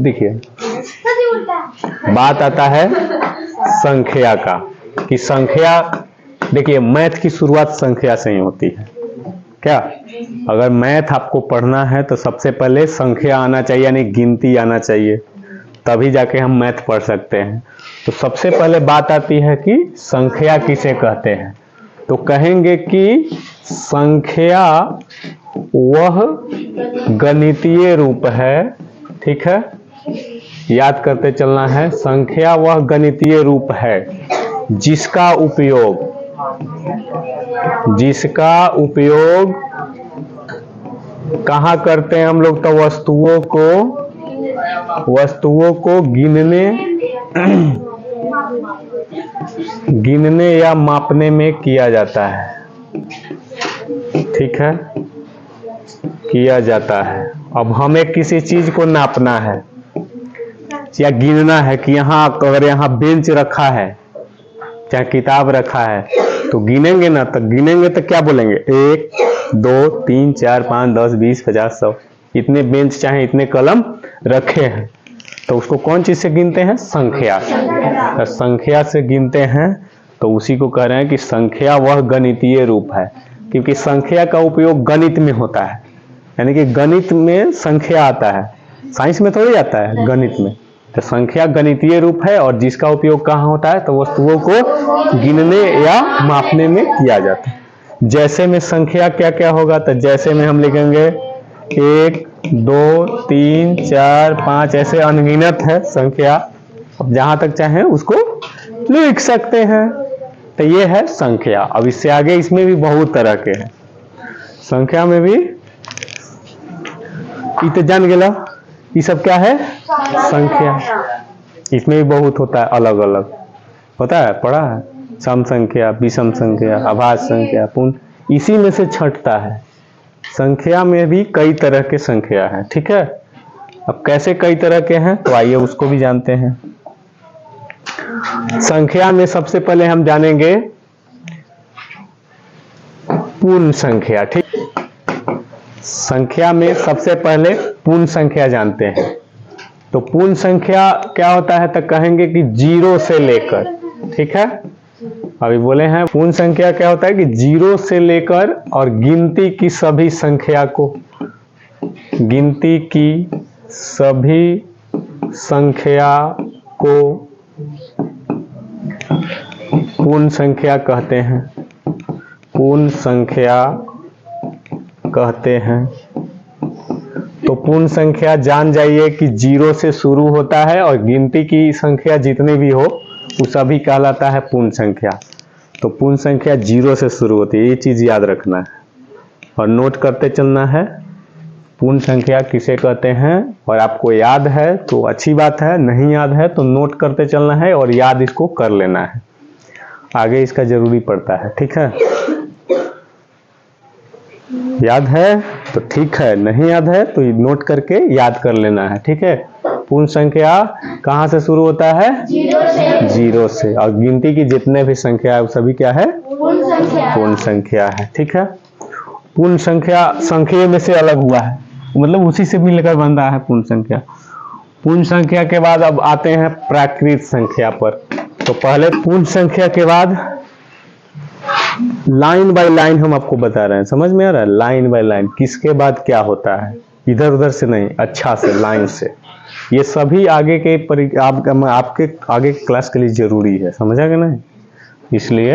देखिए बात आता है संख्या का, कि संख्या, देखिए मैथ की शुरुआत संख्या से ही होती है क्या। अगर मैथ आपको पढ़ना है तो सबसे पहले संख्या आना चाहिए, यानी गिनती आना चाहिए, तभी जाके हम मैथ पढ़ सकते हैं। तो सबसे पहले बात आती है कि संख्या किसे कहते हैं। तो कहेंगे कि संख्या वह गणितीय रूप है, ठीक है, याद करते चलना है। संख्या वह गणितीय रूप है जिसका उपयोग कहाँ करते हैं हम लोग, तो वस्तुओं को गिनने या मापने में किया जाता है, ठीक है, किया जाता है। अब हमें किसी चीज को नापना है या गिनना है कि यहाँ, अगर यहाँ बेंच रखा है, चाहे किताब रखा है, तो गिनेंगे ना, तो गिनेंगे तो क्या बोलेंगे, 1 2 3 4 5 10 20 50 100, इतने बेंच चाहे इतने कलम रखे हैं, तो उसको कौन चीज से गिनते हैं, संख्या से। तो संख्या से गिनते हैं, तो उसी को कह रहे हैं कि संख्या वह गणितीय रूप है, क्योंकि संख्या का उपयोग गणित में होता है, यानी कि गणित में संख्या आता है, साइंस में थोड़ी आता है, गणित में। तो संख्या गणितीय रूप है और जिसका उपयोग कहाँ होता है, तो वस्तुओं को गिनने या मापने में किया जाता है। जैसे में संख्या क्या क्या होगा, तो जैसे में हम लिखेंगे 1 2 3 4 5, ऐसे अनगिनत है संख्या, अब जहां तक चाहे उसको लिख सकते हैं। तो ये है संख्या। अब इससे आगे इसमें भी बहुत तरह के हैं, संख्या में भी तो जान गेला, ये सब क्या है, संख्या। इसमें भी बहुत होता है, अलग अलग होता है, पढ़ा है, सम संख्या, विषम संख्या, अभाज्य संख्या, पूर्ण, इसी में से छंटता है। संख्या में भी कई तरह के संख्या है, ठीक है। अब कैसे कई तरह के हैं, तो आइए उसको भी जानते हैं। संख्या में सबसे पहले हम जानेंगे पूर्ण संख्या, ठीक। संख्या में सबसे पहले पूर्ण संख्या जानते हैं। तो पूर्ण संख्या क्या होता है, तो कहेंगे कि 0 से लेकर, ठीक है, अभी बोले हैं पूर्ण संख्या क्या होता है कि 0 से लेकर और गिनती की सभी संख्या को पूर्ण संख्या कहते हैं, पूर्ण संख्या कहते हैं। तो पूर्ण संख्या जान जाइए कि 0 से शुरू होता है और गिनती की संख्या जितनी भी हो वो सभी कहलाता है पूर्ण संख्या। तो पूर्ण संख्या 0 से शुरू होती है, ये चीज याद रखना है और नोट करते चलना है। पूर्ण संख्या किसे कहते हैं, और आपको याद है तो अच्छी बात है, नहीं याद है तो नोट करते चलना है और याद इसको कर लेना है, आगे इसका जरूरी पड़ता है, ठीक है। याद है तो ठीक है, नहीं याद है तो नोट करके याद कर लेना है, ठीक है। पूर्ण संख्या कहाँ से शुरू होता है, 0 से, और गिनती की जितने भी संख्या है वो सभी क्या है, पूर्ण संख्या है, ठीक है। पूर्ण संख्या संख्या में से अलग हुआ है, मतलब उसी से मिलकर बन रहा है पूर्ण संख्या। पूर्ण संख्या के बाद अब आते हैं प्राकृत संख्या पर। तो पहले पूर्ण संख्या के बाद लाइन बाय लाइन हम आपको बता रहे हैं, समझ में आ रहा है, लाइन बाय लाइन किसके बाद क्या होता है, इधर उधर से नहीं, अच्छा से लाइन से। ये सभी आगे के आपके आगे क्लास के लिए जरूरी है, समझा कि नहीं, इसलिए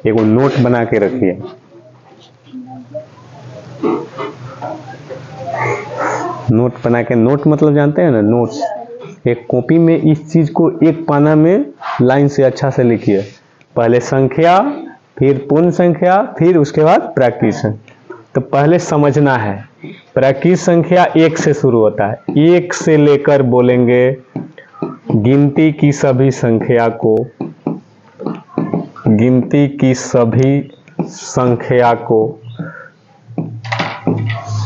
एक नोट बना के रखिए। नोट बना के, नोट मतलब जानते हैं ना, नोट्स। एक कॉपी में इस चीज को एक पाना में लाइन से अच्छा से लिखिए, पहले संख्या, फिर पूर्ण संख्या, फिर उसके बाद प्राकृत संख्या। तो पहले समझना है, प्राकृत संख्या 1 से शुरू होता है, 1 से लेकर बोलेंगे गिनती की सभी संख्या को, गिनती की सभी संख्या को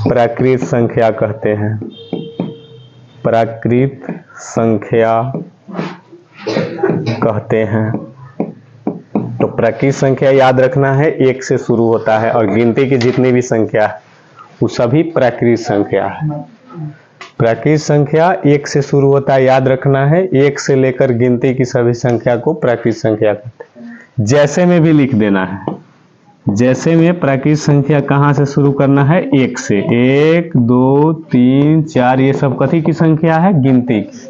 प्राकृत संख्या कहते हैं, प्राकृत संख्या कहते हैं। तो प्राकृत संख्या याद रखना है, 1 से शुरू होता है और गिनती की जितनी भी संख्या है वो सभी प्राकृत संख्या है। प्राकृत संख्या एक से शुरू होता है, याद रखना है। एक से लेकर गिनती की सभी संख्या को प्राकृत संख्या कहते हैं। जैसे में भी लिख देना है, जैसे में प्राकृत संख्या कहाँ से शुरू करना है, एक से। 1 2 3 4 ये सब कथी की संख्या है, गिनती की।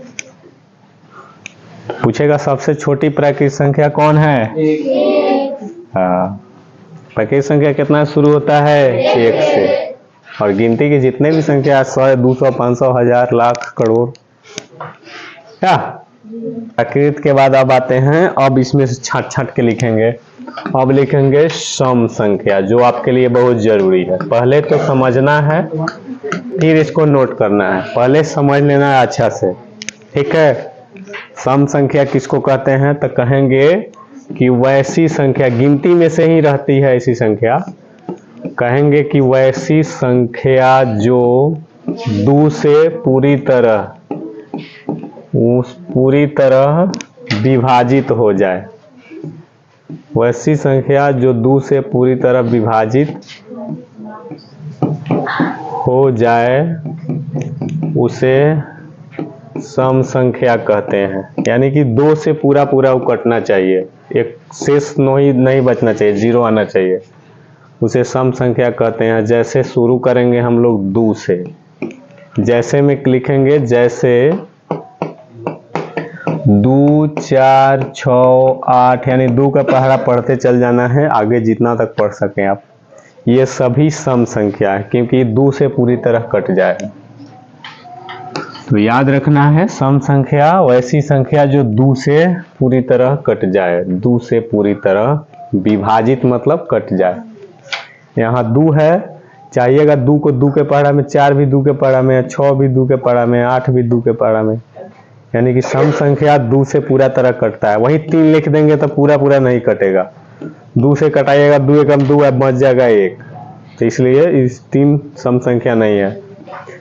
पूछेगा सबसे छोटी प्राकृत संख्या कौन है, हाँ। प्राकृत संख्या कितना शुरू होता है, 1 से। और गिनती की जितने भी संख्या 100 200 500 1000 लाख करोड़, क्या प्राकृत के बाद अब आते हैं, अब इसमें से छाट छाट के लिखेंगे। अब लिखेंगे सम संख्या, जो आपके लिए बहुत जरूरी है। पहले तो समझना है, फिर इसको नोट करना है। पहले समझ लेना है अच्छा से, ठीक है। सम संख्या किसको कहते हैं, तो कहेंगे कि वैसी संख्या, गिनती में से ही रहती है ऐसी संख्या, कहेंगे कि वैसी संख्या जो 2 से पूरी तरह विभाजित हो जाए। वैसी संख्या जो 2 से पूरी तरह विभाजित हो जाए उसे सम संख्या कहते हैं। यानी कि 2 से पूरा वो कटना चाहिए, एक शेष नहीं बचना चाहिए, 0 आना चाहिए, उसे सम संख्या कहते हैं। जैसे शुरू करेंगे हम लोग 2 से, जैसे में लिखेंगे, जैसे 2 4 6 8, यानी 2 का पहाड़ा पढ़ते चल जाना है, आगे जितना तक पढ़ सकें आप। ये सभी सम संख्या है, क्योंकि 2 से पूरी तरह कट जाए। तो याद रखना है, सम संख्या वैसी संख्या जो 2 से पूरी तरह कट जाए। 2 से पूरी तरह विभाजित मतलब कट जाए। यहाँ 2 है, चाहिएगा 2 को 2 के पहाड़ा में, 4 भी 2 के पहाड़ा में, 6 भी 2 के पहाड़ा में, 8 भी 2 के पहाड़ा में। यानी कि सम संख्या 2 से पूरा तरह कटता है। वही 3 लिख देंगे तो पूरा नहीं कटेगा। 2 से कटाइएगा, 2 एकम 2 है, बच जाएगा 1। तो इसलिए इस 3 सम संख्या नहीं है।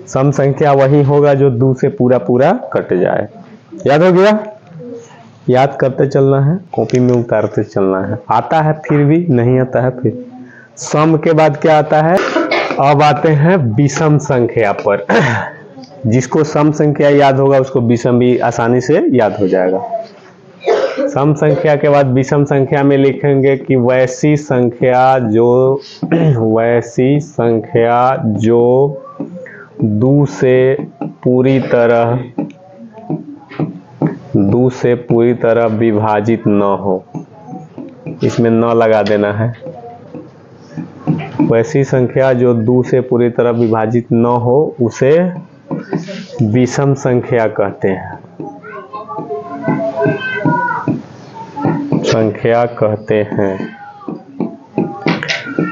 सम संख्या वही होगा जो 2 से पूरा कट जाए। याद हो गया? याद करते चलना है, कॉपी में उतारते चलना है। आता है फिर भी, नहीं आता है फिर। सम के बाद क्या आता है, अब आते हैं विषम संख्या पर। जिसको सम संख्या याद होगा उसको विषम भी आसानी से याद हो जाएगा। सम संख्या के बाद विषम संख्या में लिखेंगे कि वैसी संख्या जो 2 से पूरी तरह विभाजित न हो। इसमें न लगा देना है। वैसी संख्या जो 2 से पूरी तरह विभाजित न हो उसे विषम संख्या कहते हैं।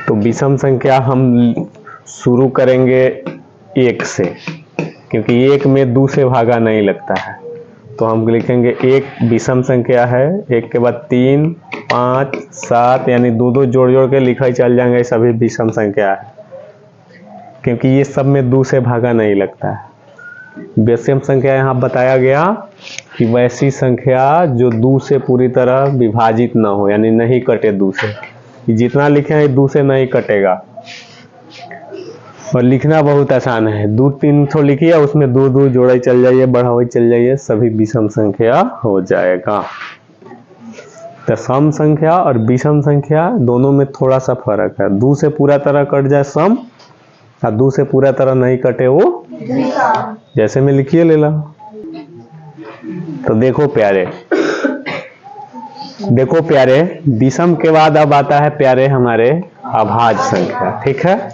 तो विषम संख्या हम शुरू करेंगे 1 से, क्योंकि 1 में 2 से भागा नहीं लगता है। तो हम लिखेंगे 1 विषम संख्या है। 1 के बाद 3 5 7, यानी 2 जोड़ के लिखा ही चल जाएंगे, सभी विषम संख्या है, क्योंकि ये सब में 2 से भागा नहीं लगता है। विषम संख्या यहाँ बताया गया कि वैसी संख्या जो 2 से पूरी तरह विभाजित ना हो, यानी नहीं कटे 2 से। जितना लिखे हैं 2 से नहीं कटेगा। और लिखना बहुत आसान है, 2-3 ठो लिखिए, उसमें 2 जोड़े चल जाइए, बढ़ावे चल जाइए, सभी विषम संख्या हो जाएगा। तो सम संख्या और विषम संख्या दोनों में थोड़ा सा फर्क है। 2 से पूरा तरह कट जाए सम, और 2 से पूरा तरह नहीं कटे वो जैसे में लिखिए ले ला। तो देखो प्यारे, विषम के बाद अब आता है प्यारे हमारे अभाज्य संख्या। ठीक है,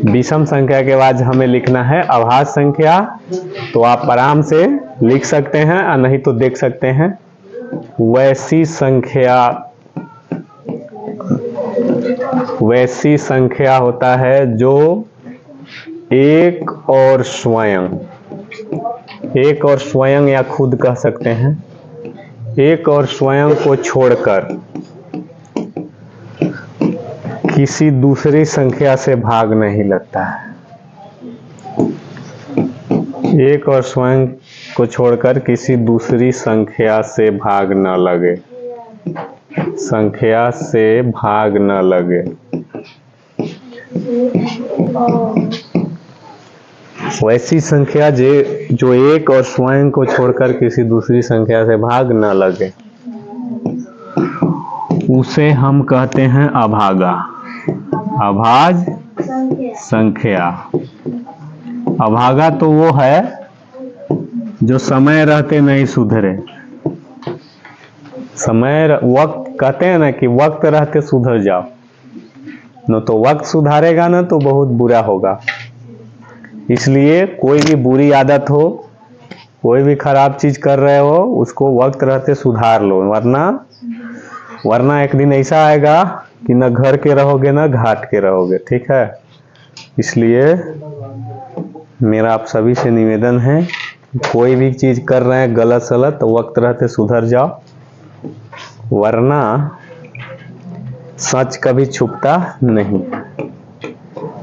विषम संख्या के बाद हमें लिखना है अभाज्य संख्या। तो आप आराम से लिख सकते हैं, और नहीं तो देख सकते हैं। वैसी संख्या होता है जो एक और स्वयं या खुद कह सकते हैं, एक और स्वयं को छोड़कर किसी दूसरी संख्या से भाग नहीं लगता है। एक और स्वयं को छोड़कर किसी दूसरी संख्या से भाग न लगे, वैसी संख्या जो एक और स्वयं को छोड़कर किसी दूसरी संख्या से भाग न लगे, उसे हम कहते हैं अभागा, अभाज संख्या। अभागा तो वो है जो समय रहते नहीं सुधरे। वक्त कहते हैं ना कि वक्त रहते सुधर जाओ, न तो वक्त सुधारेगा ना तो बहुत बुरा होगा। इसलिए कोई भी बुरी आदत हो, कोई भी खराब चीज कर रहे हो, उसको वक्त रहते सुधार लो, वरना एक दिन ऐसा आएगा कि न घर के रहोगे न घाट के रहोगे। ठीक है, इसलिए मेरा आप सभी से निवेदन है, कोई भी चीज कर रहे हैं गलत सलत तो वक्त रहते सुधर जाओ, वरना सच कभी छुपता नहीं।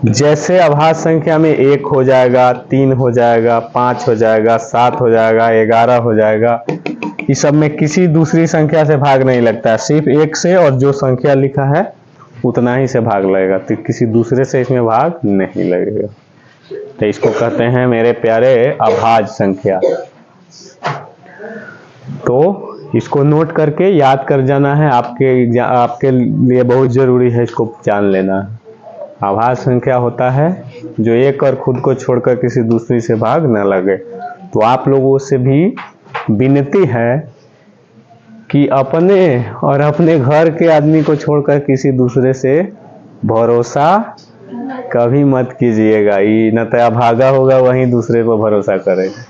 जैसे अभाज्य संख्या में 1 हो जाएगा, 3 हो जाएगा, 5 हो जाएगा, 7 हो जाएगा, 11 हो जाएगा, इस सब में किसी दूसरी संख्या से भाग नहीं लगता है, सिर्फ 1 से और जो संख्या लिखा है उतना ही से भाग लगेगा, तो किसी दूसरे से इसमें भाग नहीं लगेगा। तो इसको कहते हैं मेरे प्यारे अभाज्य संख्या। तो इसको नोट करके याद कर जाना है, आपके लिए बहुत जरूरी है इसको जान लेना। अभाज्य संख्या होता है जो एक और खुद को छोड़कर किसी दूसरी से भाग न लगे। तो आप लोगों से भी विनती है कि अपने और अपने घर के आदमी को छोड़कर किसी दूसरे से भरोसा कभी मत कीजिएगा। ये न तो अभागा होगा, वहीं दूसरे पर भरोसा करेगा।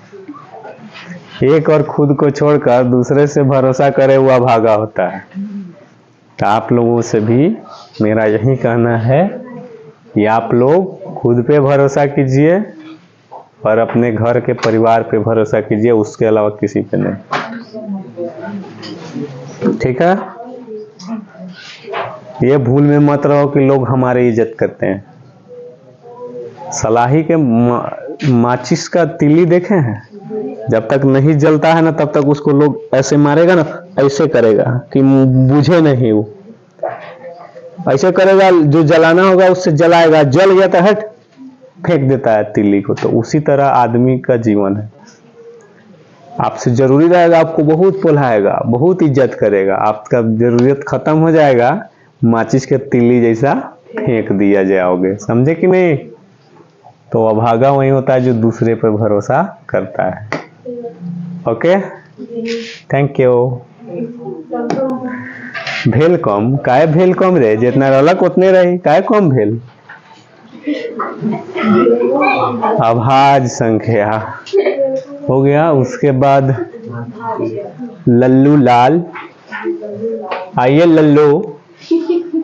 एक और खुद को छोड़कर दूसरे से भरोसा करे वो अभागा होता है। तो आप लोगों से भी मेरा यही कहना है कि आप लोग खुद पे भरोसा कीजिए और अपने घर के परिवार पे भरोसा कीजिए, उसके अलावा किसी पे नहीं। ठीक है, ये भूल में मत रहो कि लोग हमारी इज्जत करते हैं। सलाही के माचिस का तीली देखे हैं, जब तक नहीं जलता है ना तब तक उसको लोग ऐसे मारेगा ना, ऐसे करेगा कि बुझे नहीं, वो ऐसे करेगा, जो जलाना होगा उससे जलाएगा, जल गया तो हट फेंक देता है तीली को। तो उसी तरह आदमी का जीवन है। आपसे जरूरी रहेगा, आपको बहुत पुल्हाएगा, बहुत इज्जत करेगा, आपका जरूरत खत्म हो जाएगा, माचिस के तीली जैसा फेंक दिया जाओगे। समझे कि नहीं? तो अभागा वही होता है जो दूसरे पर भरोसा करता है। Okay, thank you. भेल कम काय भेल कम रे, जितना रलक उतने रही, काय कम भेल। अभाज्य संख्या हो गया। उसके बाद लल्लू लाल। आइए लल्लू,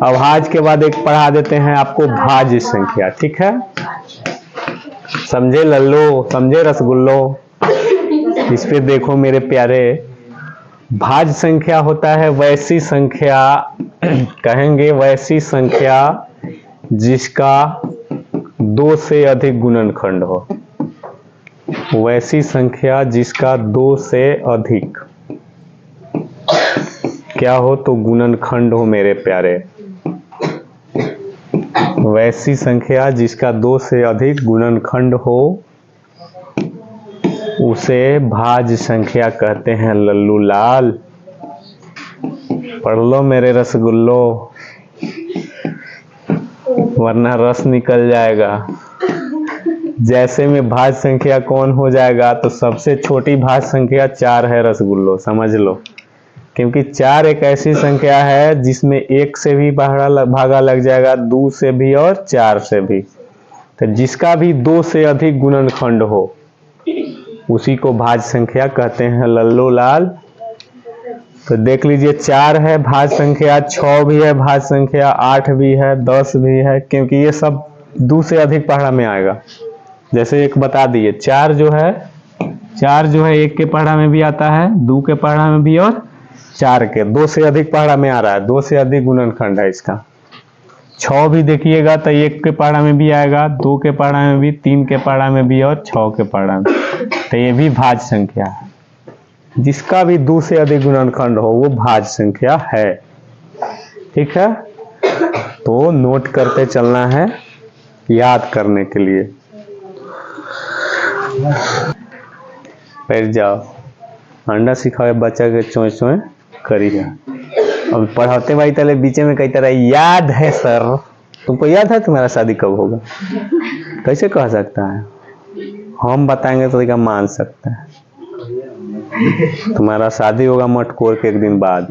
अभाज्य के बाद एक पढ़ा देते हैं आपको भाज्य संख्या। ठीक है, समझे लल्लू, समझे रसगुल्लो। इस पे देखो मेरे प्यारे, भाज्य संख्या होता है वैसी संख्या, कहेंगे वैसी संख्या जिसका 2 से अधिक गुणनखंड हो। वैसी संख्या जिसका 2 से अधिक क्या हो तो गुणनखंड हो मेरे प्यारे। वैसी संख्या जिसका 2 से अधिक गुणनखंड हो उसे भाज्य संख्या कहते हैं लल्लू लाल। पढ़ लो मेरे रसगुल्लो, वरना रस निकल जाएगा। जैसे में भाज्य संख्या कौन हो जाएगा, तो सबसे छोटी भाज्य संख्या 4 है रसगुल्लो, समझ लो। क्योंकि 4 एक ऐसी संख्या है जिसमें 1 से भी भागा लग जाएगा, 2 से भी और 4 से भी। तो जिसका भी 2 से अधिक गुणनखंड हो उसी को भाज्य संख्या कहते हैं लल्लू लाल। तो देख लीजिए, 4 है भाज्य संख्या, 6 भी है भाज्य संख्या, 8 भी है, 10 भी है, क्योंकि ये सब 2 से अधिक पहाड़ा में आएगा। जैसे एक बता दिए, 4 जो है 1 के पहाड़ा में भी आता है, 2 के पहाड़ा में भी और 4 के 2 से अधिक पहाड़ा में आ रहा है, 2 से अधिक गुणनखंड है इसका। 6 भी देखिएगा तो 1 के पहाड़ा में भी आएगा, 2 के पहाड़ा में भी, 3 के पहाड़ा में भी और 6 के पहाड़ा में। तो ये भी भाज्य संख्या है। जिसका भी 2 से अधिक गुणनखंड हो वो भाज्य संख्या है। ठीक है, तो नोट करते चलना है याद करने के लिए। बैठ जाओ, अंडा सिखाओ बच्चा के चोए चोए करी जा। अब पढ़ाते भाई तले बीच में कई तरह याद है सर, तुमको याद है तुम्हारा शादी कब होगा? कैसे कह सकता है? हम बताएंगे तो क्या मान सकता है? तुम्हारा शादी होगा मटकोर के एक दिन बाद,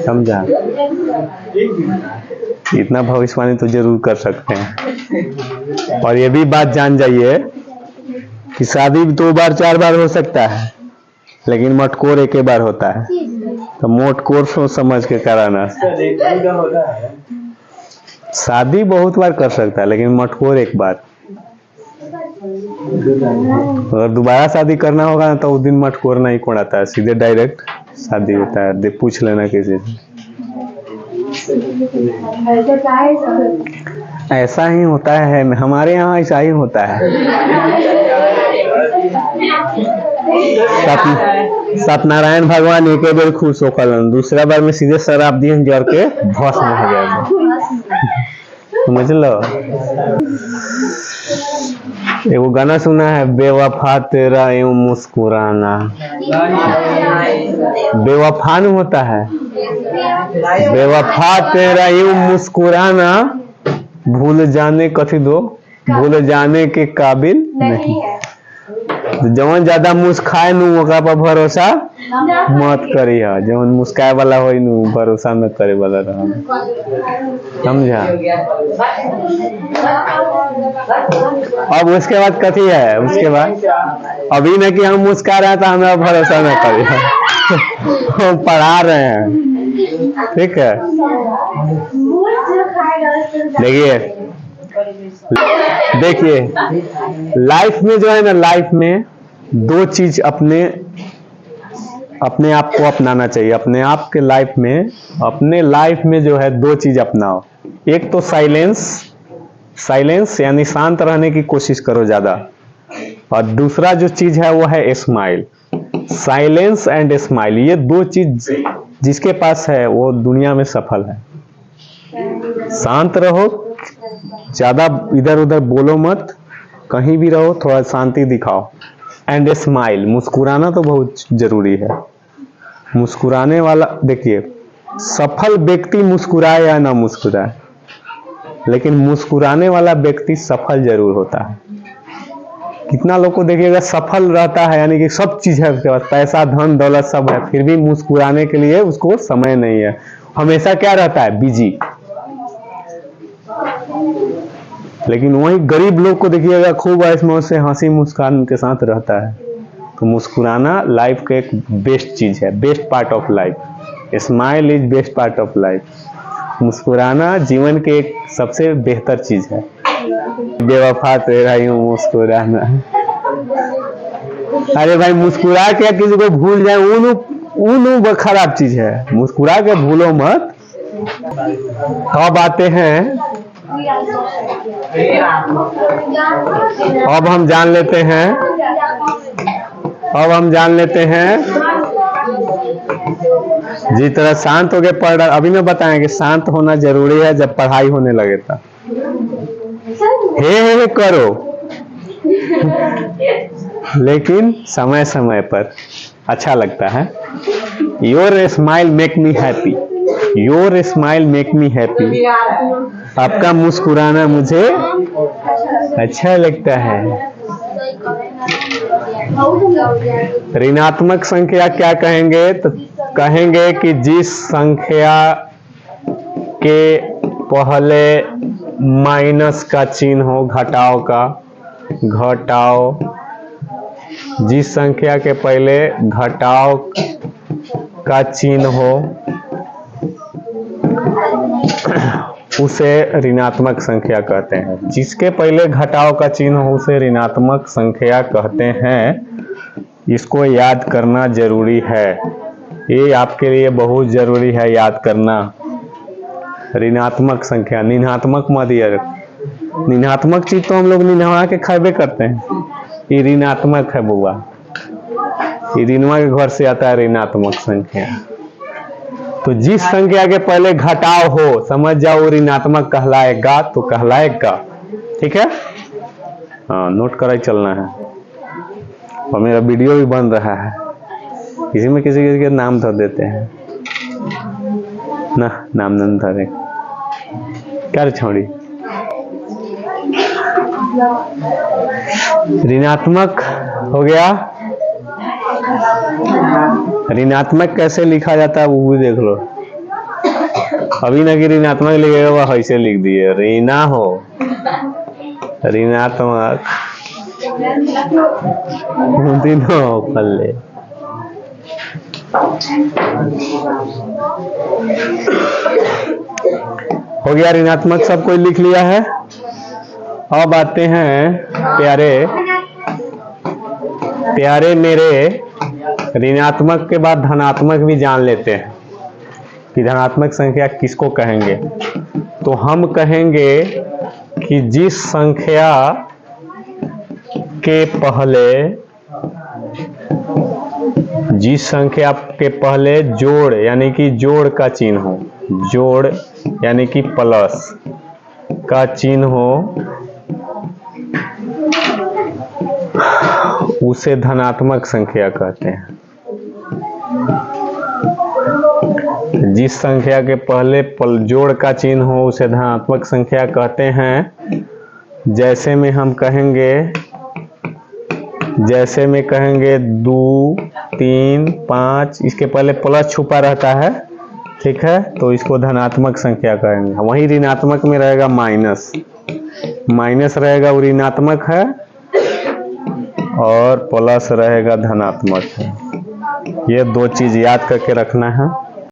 समझा? इतना भविष्यवाणी तो जरूर कर सकते हैं। और ये भी बात जान जाइए कि शादी 2 बार 4 बार हो सकता है, लेकिन मटकोर एक ही बार होता है। तो मोटकोर सोच समझ के कराना। शादी बहुत बार कर सकता है, लेकिन मटकोर एक बार। अगर दोबारा शादी करना होगा ना तो उस दिन मटकोर नहीं कोड़ाता है, सीधे डायरेक्ट शादी होता है। पूछ लेना किसी से। ऐसा ही होता है, हमारे यहाँ ऐसा ही होता है। सत्यनारायण भगवान एक बेर खुश होकर, दूसरा बार में सीधे शराब दिए जर के भस्म हो जाएगा। समझ लो। एगो गाना सुना है, बेवफा तेरा यूं मुस्कुराना। बेवफा नहीं होता है, बेवफा तेरा यूं मुस्कुराना, भूल जाने कथी दो, भूल जाने के काबिल नहीं। जवन ज्यादा मुस्काए नु ओकरा पर भरोसा मत करिया, जवन मुस्काए वाला होई नु भरोसा न करे वाला रहा। समझा? अब उसके बाद कथी है? उसके बाद अभी न कि हम मुस्का रहे हैं तो हमें भरोसा न करिए। हम पढ़ा रहे हैं, ठीक है? देखिए लाइफ में जो है ना, लाइफ में 2 चीज अपने आप को अपनाना चाहिए। अपने आप के लाइफ में, अपने लाइफ में जो है 2 चीज अपनाओ। एक तो साइलेंस यानी शांत रहने की कोशिश करो ज्यादा, और दूसरा जो चीज है वो है स्माइल। साइलेंस एंड स्माइल, ये 2 चीज जिसके पास है वो दुनिया में सफल है। शांत रहो, ज्यादा इधर उधर बोलो मत, कहीं भी रहो थोड़ा शांति दिखाओ। एंड स्माइल, मुस्कुराना तो बहुत जरूरी है। मुस्कुराने वाला, देखिए सफल व्यक्ति मुस्कुराए या ना मुस्कुराए, लेकिन मुस्कुराने वाला व्यक्ति सफल जरूर होता है। कितना लोग को देखिएगा सफल रहता है, यानी कि सब चीज है उसके पास, पैसा धन दौलत सब है, फिर भी मुस्कुराने के लिए उसको समय नहीं है। हमेशा क्या रहता है? बिजी। लेकिन वही गरीब लोग को देखिएगा खूब ऐश से हंसी मुस्कान के साथ रहता है। तो मुस्कुराना लाइफ का एक बेस्ट चीज है, best part of life. Smile is best part of life. मुस्कुराना जीवन के एक सबसे बेहतर चीज है। बेवफा तेरा यूं मुस्कुराना। अरे भाई मुस्कुरा के किसी को भूल जाए वो खराब चीज है। मुस्कुरा के भूलो मत। अब आते हैं, अब हम जान लेते हैं जिस तरह शांत होके पढ़ रहा। अभी मैं बताएंगे शांत होना जरूरी है जब पढ़ाई होने लगे था। हे करो लेकिन समय समय पर अच्छा लगता है। Your smile make me happy, your smile make me happy. आपका मुस्कुराना मुझे अच्छा लगता है। ऋणात्मक संख्या क्या कहेंगे? तो कहेंगे कि जिस संख्या के पहले माइनस का चिन्ह हो, घटाव का, घटाव, जिस संख्या के पहले घटाव का चिन्ह हो उसे ऋणात्मक संख्या कहते हैं। जिसके पहले घटाव का चिन्ह हो उसे ऋणात्मक संख्या कहते हैं। इसको याद करना जरूरी है, ये आपके लिए बहुत जरूरी है याद करना। ऋणात्मक संख्या, निन्हात्मक मत यार। निन्हात्मक चीज तो हम लोग निन्हा के खाबे करते हैं। ये ऋणात्मक है बुआ, ये ऋणवा के घर से आता है ऋणात्मक संख्या। तो जिस संख्या के पहले घटाव हो समझ जाओ ऋणात्मक कहलाएगा, तो कहलाएगा। ठीक है? हाँ, नोट करा ही चलना है। और मेरा वीडियो भी बन रहा है, किसी में किसी के नाम धर देते हैं ना, नाम नहीं धरे क्या रे छोड़ी। ऋणात्मक हो गया। ऋणात्मक कैसे लिखा जाता है वो भी देख लो। अभी ना कि ऋणात्मक लिखेगा वह ऐसे लिख दिए, ऋणा हो ऋणात्मक तीनों पल्ले। हो गया ऋणात्मक, सब कोई लिख लिया है। अब आते हैं प्यारे मेरे, ऋणात्मक के बाद धनात्मक भी जान लेते हैं कि धनात्मक संख्या किसको कहेंगे। तो हम कहेंगे कि जिस संख्या के पहले जोड़ यानी कि जोड़ का चिन्ह हो, जोड़ यानी कि प्लस का चिन्ह हो, उसे धनात्मक संख्या कहते हैं। जिस संख्या के पहले जोड़ का चिन्ह हो उसे धनात्मक संख्या कहते हैं। जैसे में कहेंगे 2, 3, 5, इसके पहले प्लस छुपा रहता है, ठीक है, तो इसको धनात्मक संख्या कहेंगे। वहीं ऋणात्मक में रहेगा माइनस रहेगा, वो ऋणात्मक है, और प्लस रहेगा धनात्मक है। ये दो चीज याद करके रखना है।